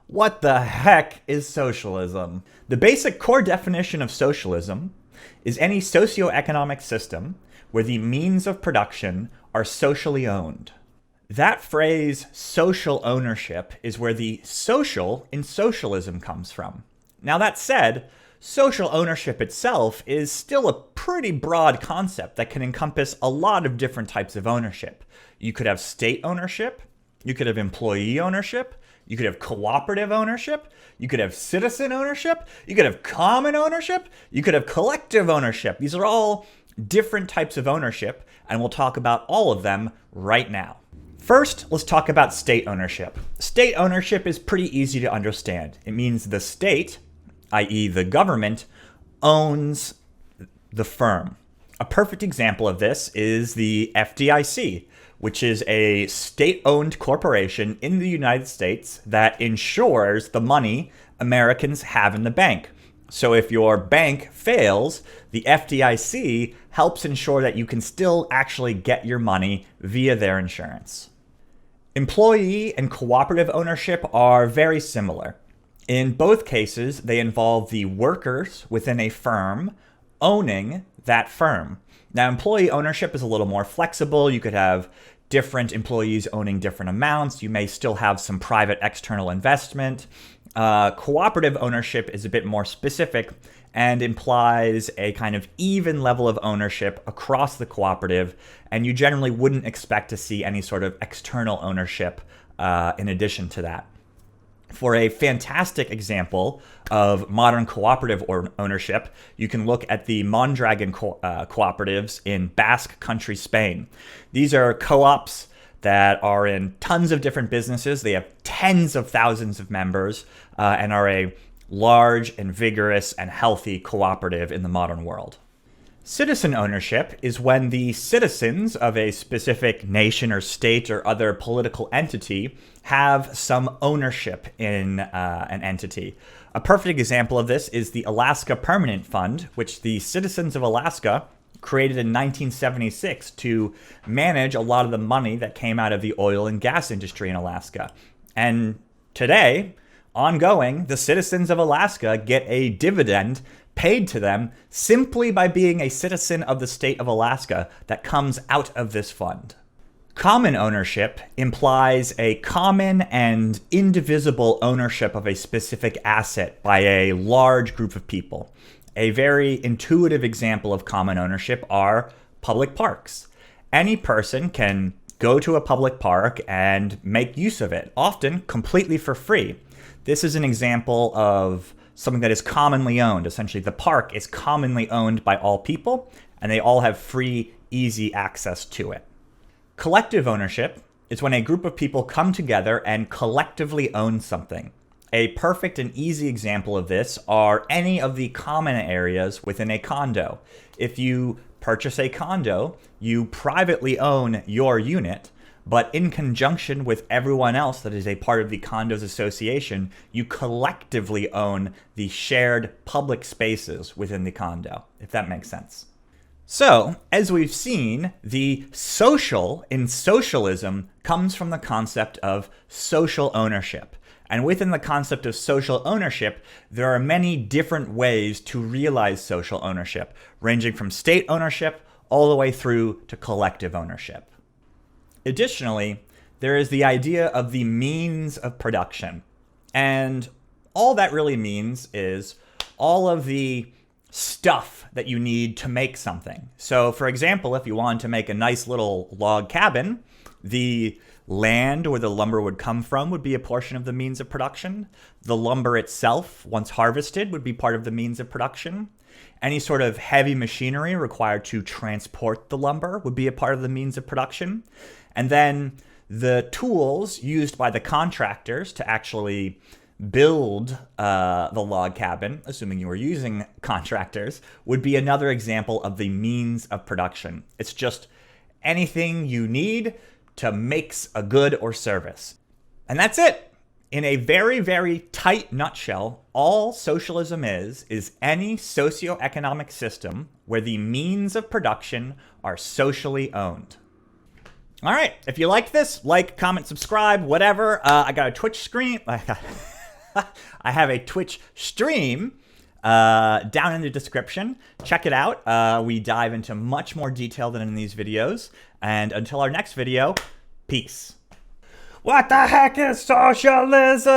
What the heck is socialism? The basic core definition of socialism is any socioeconomic system where the means of production are socially owned. That phrase, social ownership, is where the social in socialism comes from. Now, that said, social ownership itself is still a pretty broad concept that can encompass a lot of different types of ownership. You could have state ownership, you could have employee ownership, you could have cooperative ownership, you could have citizen ownership, you could have common ownership, you could have collective ownership. These are all different types of ownership, and we'll talk about all of them right now. First, let's talk about state ownership. State ownership is pretty easy to understand. It means the state, i.e. the government, owns the firm. A perfect example of this is the FDIC, which is a state-owned corporation in the United States that insures the money Americans have in the bank. So if your bank fails, the FDIC helps ensure that you can still actually get your money via their insurance. Employee and cooperative ownership are very similar. In both cases, they involve the workers within a firm owning that firm. Now, employee ownership is a little more flexible. You could have different employees owning different amounts. You may still have some private external investment. Cooperative ownership is a bit more specific and implies a kind of even level of ownership across the cooperative, and you generally wouldn't expect to see any sort of external ownership in addition to that. For a fantastic example of modern cooperative ownership, you can look at the Mondragon cooperatives in Basque Country, Spain. These are co-ops that are in tons of different businesses. They have tens of thousands of members and are a large and vigorous and healthy cooperative in the modern world. Citizen ownership is when the citizens of a specific nation or state or other political entity have some ownership in an entity. A perfect example of this is the Alaska Permanent Fund, which the citizens of Alaska created in 1976 to manage a lot of the money that came out of the oil and gas industry in Alaska. And today, ongoing, the citizens of Alaska get a dividend paid to them simply by being a citizen of the state of Alaska that comes out of this fund. Common ownership implies a common and indivisible ownership of a specific asset by a large group of people. A very intuitive example of common ownership are public parks. Any person can go to a public park and make use of it, often completely for free. This is an example of something that is commonly owned. Essentially, the park is commonly owned by all people, and they all have free, easy access to it. Collective ownership is when a group of people come together and collectively own something. A perfect and easy example of this are any of the common areas within a condo. If you purchase a condo, you privately own your unit, but in conjunction with everyone else that is a part of the condos association, you collectively own the shared public spaces within the condo, if that makes sense. So, as we've seen, the social in socialism comes from the concept of social ownership. And within the concept of social ownership, there are many different ways to realize social ownership, ranging from state ownership all the way through to collective ownership. Additionally, there is the idea of the means of production. And all that really means is all of the stuff that you need to make something. So, for example, if you wanted to make a nice little log cabin, the land where the lumber would come from would be a portion of the means of production. The lumber itself, once harvested, would be part of the means of production. Any sort of heavy machinery required to transport the lumber would be a part of the means of production. And then the tools used by the contractors to actually build the log cabin, assuming you were using contractors, would be another example of the means of production. It's just anything you need to make a good or service. And that's it. In a very, very tight nutshell, all socialism is any socioeconomic system where the means of production are socially owned. All right, if you liked this, like, comment, subscribe, whatever. I got a Twitch screen. I have a Twitch stream down in the description. Check it out. We dive into much more detail than in these videos. And until our next video, peace. What the heck is socialism?